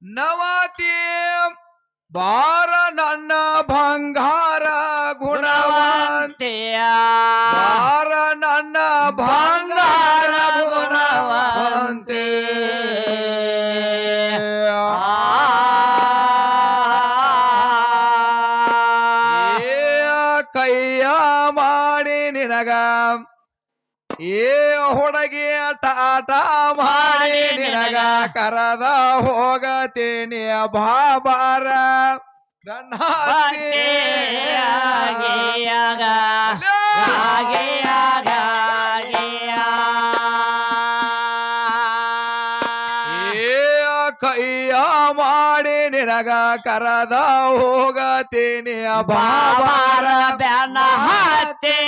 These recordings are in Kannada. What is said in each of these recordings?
ನವತಿ ಬಾರ ನನ್ನ ಬಂಗಾರ ಗುಣವಂತೆಯ ಬಾರ ನನ್ನ ಬಂಗಾರ ಗುಣವಂತೆ ಕೈಯ ಮಾಡಿ ನಿನಗ ಏ ಹುಡುಗಿ ಟಾಟ ಮಾಡಿ ನಿನಗ ಕರದ ಹೋಗತೇನೆ ಬಾಬಾರ ಕೈಯ ಮಾಡಿ ನಿನಗ ಕರದ ಹೋಗತೇನೆ ಬಾಬಾರ ಬ್ಯಾನ ಹತ್ತೆ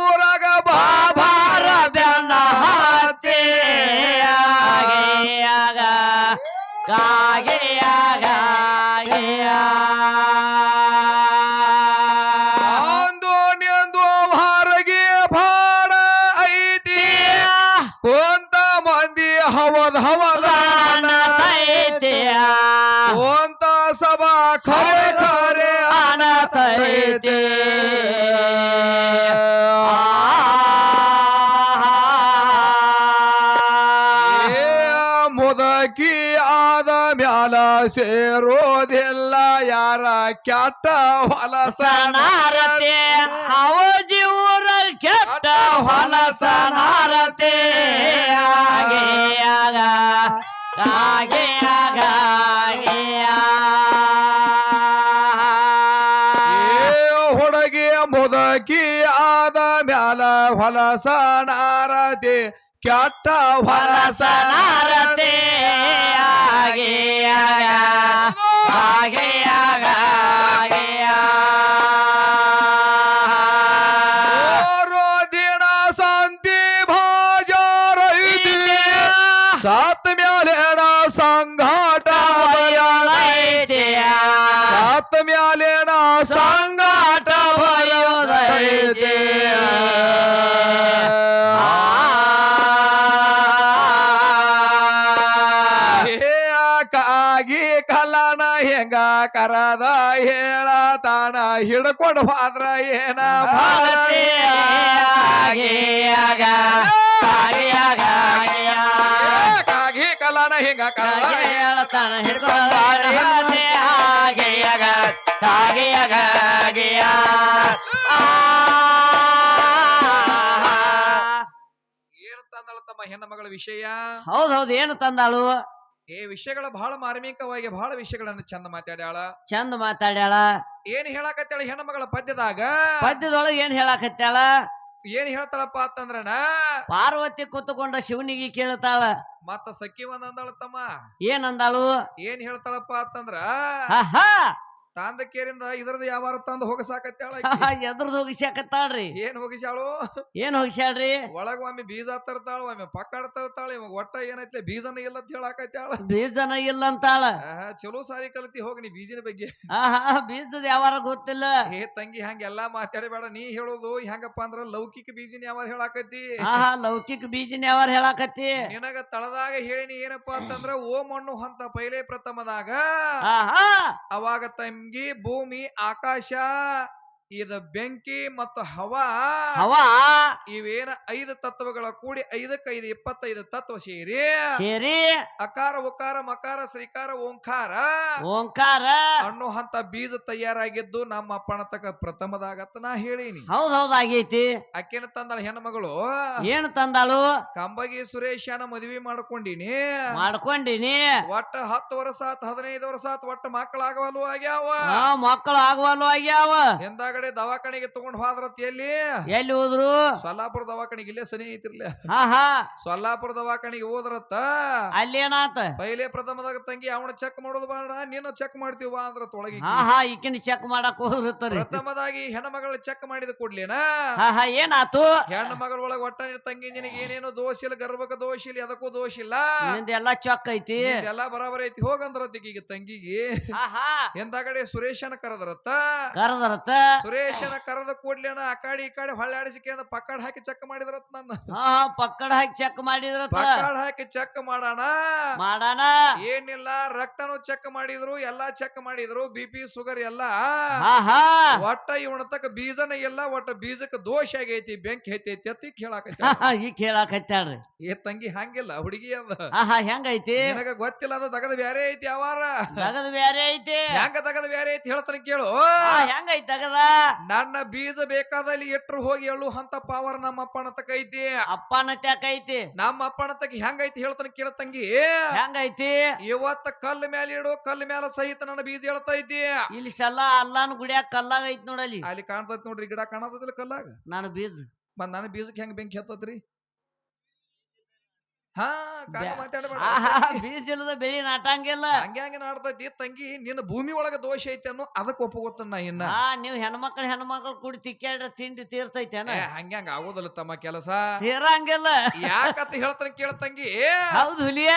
ಊರಾಗ ಬಾಬಾರ ಬ್ಯಾನ ಹತ್ತೆ ಅಂದು ನಿಂದು ಹೊರಗೆ ಭಾಡ ಐತಿ ಕೊಂತ ಮಂದಿ ಹವದ ಕೊಂತ ಸಭಾ ಖರೆ ಖರೆ ಅನತೈತೆ ಮುದಕಿ ಆದ ಮ್ಯಾಲ ಸೇರೋದಿಲ್ಲ ಯಾರ ಕೆಟ್ಟ ಹೊಲಸನಾರತೆ ಅವಜಿ ಊರ ಕೆಟ್ಟ ಹೊಲಸನಾರತೆ ಹುಡುಗಿ ಮುದಕಿ ಆದ ಮ್ಯಾಲ ಹೊಲಸನಾರತೆ ಕೆಟ್ಟ ಹೊಲಸನಾರತೆ ದಿನ ಸಂತಿ ಭಾಜರೈತಿ ಸಾತ್ ಮ್ಯಾಲೇಣ ಸಂಘಾಟ ಸಾತ್ ಮ್ಯಾಲೇಣ ಸಂಘಾಟ ಭಯೋದೈತಿ ಕಾಗಿ ಕಲನ ಹೆಂಗ ಕರದ ಹೇಳ ತಾಣ ಹಿಡ್ಕೊಂಡು ಹೋದ್ರ ಏನ ಕಾಗಿ ಕಲನ ಹೆಂಗ ಕರದ ಹೇಳ್ತಾನ ಹಿಡ್ಕೊಂಡ ಏನು ತಂದಳ ತಮ್ಮ ಹೆಣ್ಣ ಮಗಳ ವಿಷಯ ಹೌದೌದು ಏನು ತಂದಾಳು ಈ ವಿಷಯಗಳ ಬಹಳ ಮಾರ್ಮಿಕವಾಗಿ ಬಹಳ ವಿಷಯಗಳನ್ನ ಚಂದ ಮಾತಾಡ್ಯಾಳ ಚಂದ ಮಾತಾಡ್ಯಾಳ ಏನ್ ಹೇಳಕತ್ತಾಳ ಹೆಣ್ಣ ಮಗಳ ಪದ್ಯದಾಗ ಪದ್ಯದೊಳಗ ಏನ್ ಹೇಳಾಕತ್ಯಾಳ ಏನ್ ಹೇಳ್ತಾಳಪ್ಪ ಅಂತಂದ್ರನ ಪಾರ್ವತಿ ಕೂತುಕೊಂಡ ಶಿವನಿಗೆ ಕೇಳ್ತಾಳ ಮತ್ತ ಸಖಿ ಒಂದ್ ಅಂದಾಳ ತಮ್ಮ ಏನಂದಾಳು ಏನ್ ಹೇಳ್ತಾಳಪ್ಪ ಅಂತಂದ್ರ ಆಹಾ ತಾಂದಕೇರಿಂದ ಇದ್ರದ್ದು ವ್ಯಾಪಾರ ತಂದು ಹೋಗಸಾಕತ್ತಾಳ ಎದ್ರದ್ ಹೋಗಿಸಾಕತ್ತಾಳ್ರಿ ಏನ್ ಹೋಗಿಸಾಳು ಏನ್ ಹೋಗಿಸಾಳ್ರಿ ಒಳಗ ಒಮ್ಮೆ ಬೀಜ ತರ್ತಾಳ ಒಮ್ಮೆ ಪಕ್ಕಡ ತರ್ತಾಳ ಇವಾಗ ಒಟ್ಟ ಏನೈತ್ಲೆ ಬೀಜನ ಇಲ್ಲ ಅಂತ ಹೇಳಾಕತ್ತಾಳ ಬೀಜನ ಇಲ್ಲ ಅಂತಾಳ ಚಲೋ ಸಾರಿ ಕಲ್ತಿ ಹೋಗಿ ನೀ ಬೀಜನ ಬಗ್ಗೆ ಆಹಾ ಬೀಜದ ಯಾವಾರ ಗೊತ್ತಿಲ್ಲ ಏ ತಂಗಿ ಹಂಗೆಲ್ಲಾ ಮಾತಾಡಬೇಡ ನೀ ಹೇಳೋದು ಹೆಂಗಪ್ಪ ಅಂದ್ರ ಲೌಕಿಕ ಬೀಜನ ಯಾವಾಗ ಹೇಳಾಕತ್ತಿ ಆಹಾ ಲೌಕಿಕ ಬೀಜನ ಯಾವಾರ ಹೇಳಾಕತ್ತಿ ನಿನಗ ತಳದಾಗ ಹೇಳಿನಿ ಏನಪ್ಪಾ ಅಂತಂದ್ರ ಓ ಮಣ್ಣು ಹಂತ ಪೈಲೆ ಪ್ರಥಮದಾಗ ಆಹಾ ಅವಾಗ ತಂಗಿ ಭೂಮಿ ಆಕಾಶ ಇದ ಬೆಂಕಿ ಮತ್ತು ಹವಾ ಇವೇನ 5 ತತ್ವಗಳ ಕೂಡಿ 5 25 ತತ್ವ ಸೇರಿ ಅಕಾರ ಉಕಾರ ಮಕಾರ ಶ್ರೀಕಾರ ಓಂಕಾರ ಅನ್ನೋ ಹಂತ ಬೀಜ ತಯಾರಾಗಿದ್ದು ನಮ್ಮ ಅಪ್ಪಣತಕ ಪ್ರಥಮದಾಗತ್ತ ನಾ ಹೇಳಿನಿ ಹೌದೌದಾಗೈತಿ ಅಕ್ಕೇನ ತಂದಾಳ ಹೆಣ್ಮಗಳು ಏನು ತಂದಾಳು ಕಂಬಗಿ ಸುರೇಶನ ಮದುವೆ ಮಾಡ್ಕೊಂಡಿನಿ ಒಟ್ಟ 10 ವರ್ಷ ಆತ್ 15 ವರ್ಷ ಆತ್ ಒಟ್ಟ ಮಕ್ಕಳಾಗವಲ್ವ ಆಗ್ಯಾವ ಮಕ್ಕಳು ಆಗುವಲ್ವ ಆಗ್ಯಾವ ಎಂದಾಗ ದವಾಖಾನೆಗೆ ತಗೊಂಡ್ ಹೋದ್ರತ್ ಎಲ್ಲಿ ಹೋದ್ರು ಸೊಲ್ಲಾಪುರ ದವಾಖಾನೆಗೆ ಇಲ್ಲೇ ಸನಿ ಐತಿರ್ಲ ಸೊಲ್ಲಾಪುರ ದವಾಖಾನೆಗೆ ಹೋದ್ರತ್ತ ಅಲ್ಲಿ ಏನಾತ ಪೈಲೆ ಪ್ರಥಮದಾಗ ತಂಗಿ ಅವನ ಚೆಕ್ ಮಾಡೋದು ಬೇಡ ನೀನು ಚೆಕ್ ಮಾಡ್ತೀವ ಅಂದ್ರ ತೊಳಗಿ ಈಕಿನ ಚೆಕ್ ಮಾಡಕ್ ಹೋದ್ರಿ ಪ್ರಥಮದಾಗಿ ಹೆಣ್ಮಗಳ ಚೆಕ್ ಮಾಡಿದ ಕೂಡ್ಲೇನ ಏನಾತು ಹೆಣ್ಣು ಮಗಳ ಒಳಗ ಒಟ್ಟ ತಂಗಿ ನಿನಗೆ ಏನೇನು ದೋಷ ಇಲ್ಲ ಗರ್ಭಕ ದೋಷ ಇಲ್ಲ ಅದಕ್ಕೂ ದೋಷ ಇಲ್ಲ ಎಲ್ಲಾ ಚೆಕ್ ಐತಿ ಎಲ್ಲಾ ಬರಾಬರ್ ಐತಿ ಹೋಗಂದ್ರತ್ತ ಈಗ ತಂಗಿಗೆ ಎಂದಾಗಡೆ ಸುರೇಶನ ಕರೆದರತ್ತ ಸುರೇಶನ ಕರೆದ ಕೂಡ್ಲೇನ ಆ ಕಡೆ ಈ ಕಡೆ ಹೊಳ್ಳಾಡಿಸಿಕೆ ಪಕ್ಕಡ್ ಹಾಕಿ ಚೆಕ್ ಮಾಡಿದ್ರತ್ ನನ್ನ ಹಾ ಪಕ್ಕಡ ಹಾಕಿ ಚೆಕ್ ಮಾಡಿದ್ರತ ಪಕ್ಕಡ್ ಹಾಕಿ ಚೆಕ್ ಮಾಡೋಣ ಮಾಡಾನ ಏನಿಲ್ಲ ರಕ್ತನು ಚೆಕ್ ಮಾಡಿದ್ರು ಎಲ್ಲಾ ಚೆಕ್ ಮಾಡಿದ್ರು BP ಶುಗರ್ ಎಲ್ಲಾ ಹಾ ಹಾ ಒಟ್ಟ ಇವನತಕ್ಕ ಬೀಜನ ಎಲ್ಲ ಒಟ್ಟ ಬೀಜಕ್ಕೆ ದೋಷ ಆಗೈತಿ ಬೆಂಕಿ ಐತೈತಿ ಅತಿ ಕೇಳಾಕ ಈಗ ಕೇಳಾಕತ್ತಾಳ್ರಿ ಏ ತಂಗಿ ಹಂಗಿಲ್ಲ ಹುಡುಗಿ ಅದ ಹಾ ಹೆಂಗೈತಿ ನಿನಗ ಗೊತ್ತಿಲ್ಲ ಅದ ತಗದ ಬ್ಯಾರೆ ಐತಿ ಅವಾರ ತಗದ್ ಬ್ಯಾರೆ ಐತಿ ಹೆಂಗ ತಗದ ಬ್ಯಾರೆ ಐತಿ ಹೇಳ್ತಾನೆ ಕೇಳು ಹೆಂಗೈತಿ ತಗದ ನನ್ನ ಬೀಜ ಬೇಕಾದಲ್ಲಿ ಎಟ್ರು ಹೋಗಿ ಎಳ್ಳು ಅಂತ ಪವರ್ ನಮ್ಮ ಅಪ್ಪನ ತಕ ಐತಿ ಅಪ್ಪನ ತ್ಯಾಕೈತಿ ನಮ್ಮ ಅಪ್ಪನ ತಕ ಹೆಂಗೈತಿ ಹೇಳ್ತಾನೆ ಕೇಳ ತಂಗಿ ಹೆಂಗೈತಿ ಇವತ್ತ ಕಲ್ಲ ಮ್ಯಾಲ ಇಡು ಕಲ್ಲ ಮ್ಯಾಲ ಸಹಿತ ನನ್ನ ಬೀಜ ಹೇಳ್ತಾ ಐತಿ ಇಲ್ಲಿ ಸಲ್ಲ ಅಲ್ಲಾನು ಗುಡಿಯಾಗ ಕಲ್ಲಾಗ ಐತಿ ನೋಡಲ್ಲಿ ಅಲ್ಲಿ ಕಾಣ್ತೈತಿ ನೋಡ್ರಿ ಗಿಡ ಕಾಣತೈತಿಲ್ಲ ಕಲ್ಲಾಗ ನಾನು ಬೀಜ ಮತ್ ನನ್ನ ಬೀಜಕ್ಕೆ ಹೆಂಗ್ ಬೆಂಕಿ ಹತ್ತತ್ರಿ ಹಾ ಕಾಕ ಮಾತಾಡಬೇಡ ಬೀಜ ಇಲ್ಲದ ಬೆಳಿ ನಾಟಂಗಿಲ್ಲ ಹಂಗೆ ನಾಡ್ತೈತಿ ತಂಗಿ ನಿನ್ನ ಭೂಮಿ ಒಳಗ ದೋಷ ಐತಿ ಅನ್ನೋ ಅದಕ್ಕೆ ಒಪ್ಪಗೋತನ ನಾ ಇನ್ನ ನೀವ್ ಹೆಣ್ಮಕ್ಳು ಕೂಡಿ ತಿಕ್ಕಾಡ್ರ ತಿಂಡಿ ತೀರ್ತೈತೇನ ಹಂಗ್ಯಾಂಗ ಆಗೋದಲ್ಲ ತಮ್ಮ ಕೆಲಸ ತೀರಂಗಿಲ್ಲ ಯಾಕಂತ ಹೇಳ್ತಾನೆ ಕೇಳ ತಂಗಿ ಹೌದು ಹುಲಿಯ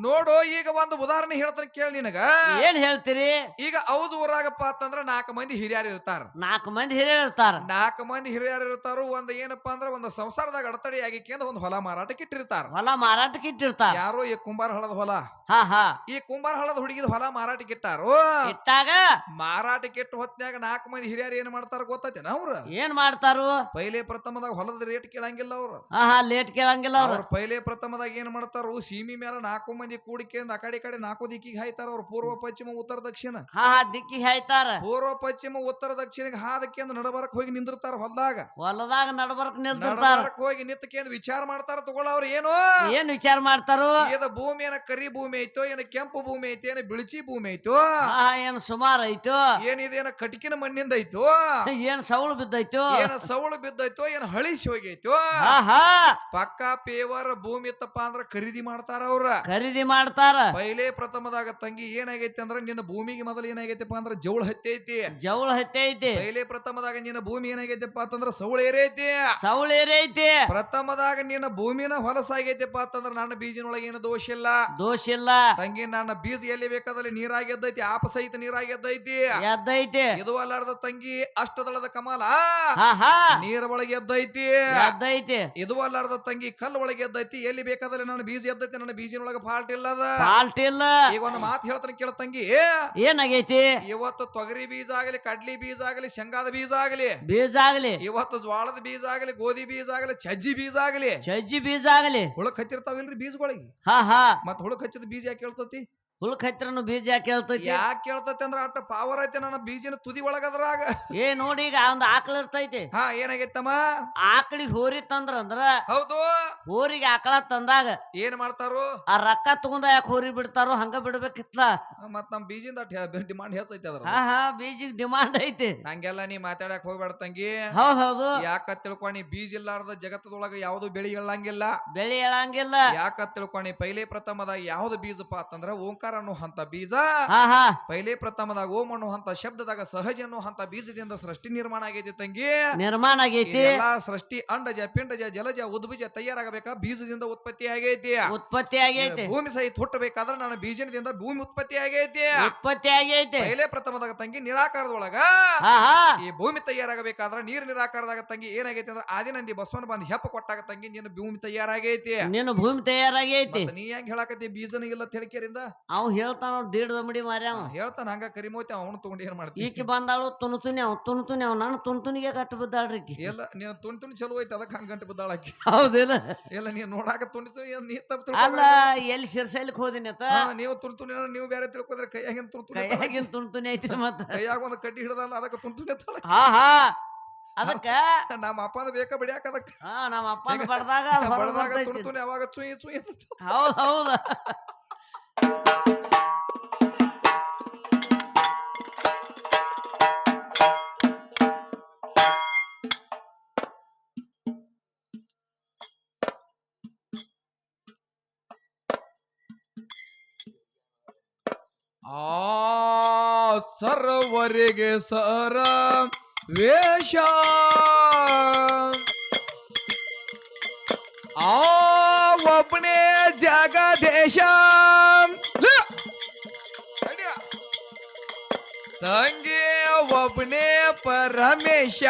ನೋಡು ಈಗ ಒಂದು ಉದಾಹರಣೆ ಹೇಳ್ತಾನೆ ಕೇಳ ನಿನಗ ಏನ್ ಹೇಳ್ತೀರಿ ಈಗ ಹೌದು ಊರಾಗಪ್ಪ ಅಂತಂದ್ರ 4 ಮಂದಿ ಹಿರಿಯರು ಇರ್ತಾರ 4 ಮಂದಿ ಹಿರಿಯರು ಇರ್ತಾರ 4 ಮಂದಿ ಹಿರಿಯರು ಇರ್ತಾರು ಒಂದ್ ಏನಪ್ಪಾ ಅಂದ್ರ ಒಂದು ಸಂಸಾರದಾಗ ಅಡತಡಿ ಆಗಿಕೆಂದ ಒಂದು ಹೊಲ ಮಾರಾಟಕ್ಕೆ ಇಟ್ಟಿರ್ತಾರ ಹೊಲ ಮಾರಾಟಕ್ಕೆ ಇಟ್ಟಿರ್ತಾರ ಯಾರೋ ಈ ಕುಂಬಾರ ಹಳದ ಹೊಲ ಹಾ ಈ ಕುಂಬಾರ ಹಳದ ಹುಡುಗಿದ ಹೊಲ ಮಾರಾಟಕ್ಕೆ ಇಟ್ಟಾರು ಇಟ್ಟಾಗ ಮಾರಾಟಕ್ಕೆ ಇಟ್ಟು ಹೊತ್ನ್ಯಾಗ 4 ಮಂದಿ ಹಿರಿಯರು ಏನ್ ಮಾಡ್ತಾರ ಗೊತ್ತೈತೇನ ಅವ್ರ ಏನ್ ಮಾಡ್ತಾರು ಪೈಲೆ ಪ್ರಥಮದಾಗ ಹೊಲದ ರೇಟ್ ಕೇಳಂಗಿಲ್ಲ ಅವ್ರು ಹಾ ಲೇಟ್ ಕೇಳಂಗಿಲ್ಲ ಅವ್ರ ಪೈಲೆ ಪ್ರಥಮದಾಗ ಏನ್ ಮಾಡ್ತಾರು ಸೀಮಿ ಮೇಲೆ 4 ಮಂದಿ ಕೂಡಿಕೆಂದ ಆ ಕಡೆ ಈ ಕಡೆ 4 ದಿಕ್ಕಿಗೆ ಹಾಯ್ತಾರ ಅವ್ರು ಪೂರ್ವ ಪಶ್ಚಿಮ ಉತ್ತರ ದಕ್ಷಿಣ ಹಾ ದಿಕ್ಕಿಗೆ ಹಾಯ್ತಾರ ಪೂರ್ವ ಪಶ್ಚಿಮ ಉತ್ತರ ದಕ್ಷಿಣಕ್ಕೆ ಹಾದಕ್ಕೆಂದು ನಡಬರಕ್ ಹೋಗಿ ನಿಂದಿರ್ತಾರ ಹೊಲದಾಗ ನಡಬರ್ಕ್ ನಿಲ್ತಿರ್ತಾರ ಹೋಗಿ ನಿಂತಕೆಂದು ವಿಚಾರ ಮಾಡ್ತಾರ ತಗೊಳ್ಳವ್ರು ಏನು ಏನ್ ವಿಚಾರ ಮಾಡ್ತಾರು ಇದ ಭೂಮಿ ಏನ ಕರಿ ಭೂಮಿ ಐತೋ ಏನ ಕೆಂಪು ಭೂಮಿ ಐತೋ ಏನ ಬಿಳಿಚಿ ಭೂಮಿ ಐತೋ ಏನ್ ಸುಮಾರು ಐತೋ ಏನಿದೇನ ಕಟಿಕಿನ ಮಣ್ಣಿಂದ ಐತೋ ಏನ್ ಸೌಳು ಬಿದ್ದೈತೋ ಏನ ಸವಳು ಬಿದ್ದೈತೋ ಏನ ಹಳಿಸಿ ಹೋಗೈತೋ ಪಕ್ಕ ಪೇವರ್ ಭೂಮಿ ಇತ್ತಪ್ಪ ಅಂದ್ರ ಖರೀದಿ ಮಾಡ್ತಾರ ಅವ್ರ ಖರೀದಿ ಮಾಡ್ತಾರ ಪೈಲೆ ಪ್ರಥಮದಾಗ ತಂಗಿ ಏನಾಗೈತಿ ಅಂದ್ರ ನಿನ್ನ ಭೂಮಿಗೆ ಮೊದಲು ಏನಾಗೈತಿಪ್ಪ ಅಂದ್ರ ಜೌಳ ಹತ್ತೈತಿ ಜೌಳ ಹತ್ತೈತಿ ಪೈಲೆ ಪ್ರಥಮದಾಗ ನಿನ್ನ ಭೂಮಿ ಏನಾಗೈತಿಪ್ಪ ಅಂತಂದ್ರ ಸೌಳ ಏರೈತಿ ಸೌಳ ಏರೈತಿ ಪ್ರಥಮದಾಗ ನಿನ್ನ ಭೂಮಿನ ಹೊಲಸಾಗೈತಿಪ್ಪ ಅಂತಂದ್ರ ನನ್ನ ಬೀಜಿನೊಳಗೆ ಏನು ದೋಷ ಇಲ್ಲ ತಂಗಿ ನನ್ನ ಬೀಜ ಎಲ್ಲಿ ಬೇಕಾದಲ್ಲಿ ನೀರಾಗಿ ಎದ್ದೈತಿ ಆಪ ಸಹಿತ ನೀರಾಗಿ ಎದ್ದೈತಿ ಇದು ಅಲ್ಲಾರ್ದ ತಂಗಿ ಅಷ್ಟದಳದ ಕಮಲ ನೀರ ಒಳಗೆ ಎದ್ದೈತಿ ಇದು ಅಲ್ಲಾರ್ದ ತಂಗಿ ಕಲ್ಲು ಒಳಗೆ ಎದ್ದೈತಿ ಎಲ್ಲಿ ಬೇಕಾದಲ್ಲಿ ನನ್ನ ಬೀಜ ಎದ್ದೈತಿ ನನ್ನ ಬೀಜಿನೊಳಗೆ ಫಾಲ್ಟ್ ಇಲ್ಲ ಈಗ ಒಂದು ಮಾತು ಹೇಳ್ತಾನೆ ಕೇಳ ತಂಗಿ ಏನಾಗೈತಿ ಇವತ್ತು ತೊಗರಿ ಬೀಜ ಆಗಲಿ ಕಡ್ಲಿ ಬೀಜ ಆಗಲಿ ಶೇಂಗಾದ ಬೀಜ ಆಗಲಿ ಇವತ್ತು ಜ್ವಾಳದ ಬೀಜ ಆಗಲಿ ಗೋಧಿ ಬೀಜ ಆಗಲಿ ಸಜ್ಜಿ ಬೀಜ ಆಗಲಿ ಹುಳಕ್ ಹತ್ತಿರ್ತಾವಿಲ್ರಿ ಬೀಜಗಳಿಗೆ ಮತ್ ಹುಳಕ್ ಹಚ್ಚಿದ ಬೀಜ ಯಾಕೆ ಹೇಳ್ತತಿ ಹುಳಕ್ ಹತ್ತಿರನು ಬೀಜ ಯಾಕೆ ಹೇಳ್ತೈತಿ ಅಂದ್ರ ಅಟ್ಟ ಪಾವರ್ ಐತೆ ನನ್ನ ಬೀಜನ ತುದಿ ಒಳಗದ್ರಾಗ ನೋಡಿ ಈಗ ಒಂದು ಆಕಳ ಇರ್ತೈತಿ ಏನಾಗೈತಮ್ಮ ಆಕಳಿಗೆ ಹೋರಿ ತಂದ್ರ ಹೌದು ಹೋರಿಗೆ ಆಕಳ ತಂದಾಗ ಏನ್ ಮಾಡ್ತಾರು ಆ ರೊಕ್ಕ ತಗೊಂಡ ಯಾಕೆ ಹೋರಿ ಬಿಡ್ತಾರೋ ಹಂಗ ಬಿಡ್ಬೇಕಿತ್ತ ಮತ್ ನಮ್ ಬೀಜಿಂದ ಡಿಮಾಂಡ್ ಹೆಚ್ಚೈತಿ ಅದ್ರ ಬೀಜಿಗೆ ಡಿಮಾಂಡ್ ಐತಿ ಹಂಗೆಲ್ಲ ನೀ ಮಾತಾಡಕ್ ಹೋಗ್ಬೇಡ ತಂಗಿ ಹೌದು ಯಾಕ ತಿಳ್ಕೊಂಡಿ ಬೀಜ ಇಲ್ಲಾರ್ದ ಜಗತ್ತದೊಳಗ ಯಾವ್ದು ಬೆಳಿ ಹೇಳಂಗಿಲ್ಲ ಯಾಕ ತಿಳ್ಕೊಂಡಿ ಪೈಲೆ ಪ್ರಥಮದಾಗ ಯಾವ್ದು ಬೀಜಪ್ಪ ಅಂತಂದ್ರ ಓಂಕಾರ ಅನ್ನುವಂತ ಬೀಜ ಪೈಲೆ ಪ್ರಥಮದಾಗ ಓಂ ಅನ್ನುವಂತ ಶಬ್ದದಾಗ ಸಹಜ ಅನ್ನುವಂತ ಬೀಜದಿಂದ ಸೃಷ್ಟಿ ನಿರ್ಮಾಣ ಆಗೈತಿ ತಂಗಿ ಎಲ್ಲಾ ಸೃಷ್ಟಿ ಅಂಡಜ ಪಿಂಡಜ ಜಲಜ ಉದ್ಬೀಜ ತಯಾರಾಗಬೇಕಾ ಬೀಜದಿಂದ ಉತ್ಪತ್ತಿ ಆಗೈತಿ ಭೂಮಿ ಸಹಿತ ಹುಟ್ಟಬೇಕಾದ್ರೆ ನನ್ನ ಬೀಜದಿಂದ ಭೂಮಿ ಉತ್ಪತ್ತಿ ಆಗೈತಿ ಪೈಲೆ ಪ್ರಥಮದಾಗ ತಂಗಿ ನಿರಾಕಾರದೊಳಗ ಈ ಭೂಮಿ ತಯಾರಾಗಬೇಕಾದ್ರ ನೀರು ನಿರಾಕಾರದಾಗ ತಂಗಿ ಏನಾಗೈತಿ ಅಂದ್ರೆ ಆದಿನಂದಿ ಬಸವನ ಬಂದ್ ಹೆಪ್ಪ ಕೊಟ್ಟಾಗ ತಂಗಿ ನಿನ್ನ ಭೂಮಿ ತಯಾರಾಗೈತಿ ನೀ ಹೆಂಗ್ ಹೇಳಾಕತಿ ಬೀಜನ ಇಲ್ಲ ತಿಳಿಕೆರಿಂದ ಅವ್ ಹೇಳ್ತಾನ ದೀಡ್ ದಮಡಿ ಮಾರ್ಯ ಹೇಳ್ತಾನ ಹಂಗ ಕರಿಮೋತಿ ಅವನು ತಗೊಂಡು ಏನ್ ಮಾಡ್ತೀವಿ ಈಕಿ ಬಂದಾಳು ತುಣುತುನಿ ಅವ್ ನಾನು ತುಣುತುನಿಗೆ ಗಟ್ಟು ಬಿದ್ದಾಳ್ರಿ ಎಲ್ಲ ನೀನು ತುಣಿ ಚಲೋ ಐತಿ ಅದಕ್ಕೆ ಹಂಗ ಗಂಟು ಬಿದ್ದಾಳಕಿ ಹೌದಿಲ್ಲ ಎಲ್ಲ ನೀನ್ ನೋಡಾಕ ತುಣಿತು ನೀ ತಪ್ಪು ಅಲ್ಲ ಎಲ್ಲಿ ಸಿರ್ಸೈಲಿಕ್ ಹೋದಿನಿ ನೀವು ತುಣಿ ನೀವು ಬೇರೆ ತಿಳ್ಕೊಂಡ್ರೆ ಕೈಯಾಗಿನ ತುಣುತುನಿ ಐತಿ ಮತ್ತ ಕೈಯಾಗ ಒಂದು ಕಡ್ಡಿ ಹಿಡ್ದಲ್ಲ ಅದಕ್ಕೆ ತುಣಿ ಅದಕ್ಕ ನಮ್ಮ ಅಪ್ಪನ ಬೇಕಾ ಬಿಡಿಯಾಕ ಅದಕ್ಕ ನಮ್ಮ ಅಪ್ಪನ ಬಡ್ದಾಗ ತುಣಿ ಅವಾಗ ಚುಯಿ ಹೌದು ಸರ್ವರಿಗೆ ಸರ ವೇಷ ಒಬ್ಬನೇ ಜಗದೇಶ ತಂಗಿ ಒಬ್ಬನೇ ಪರಮೇಶ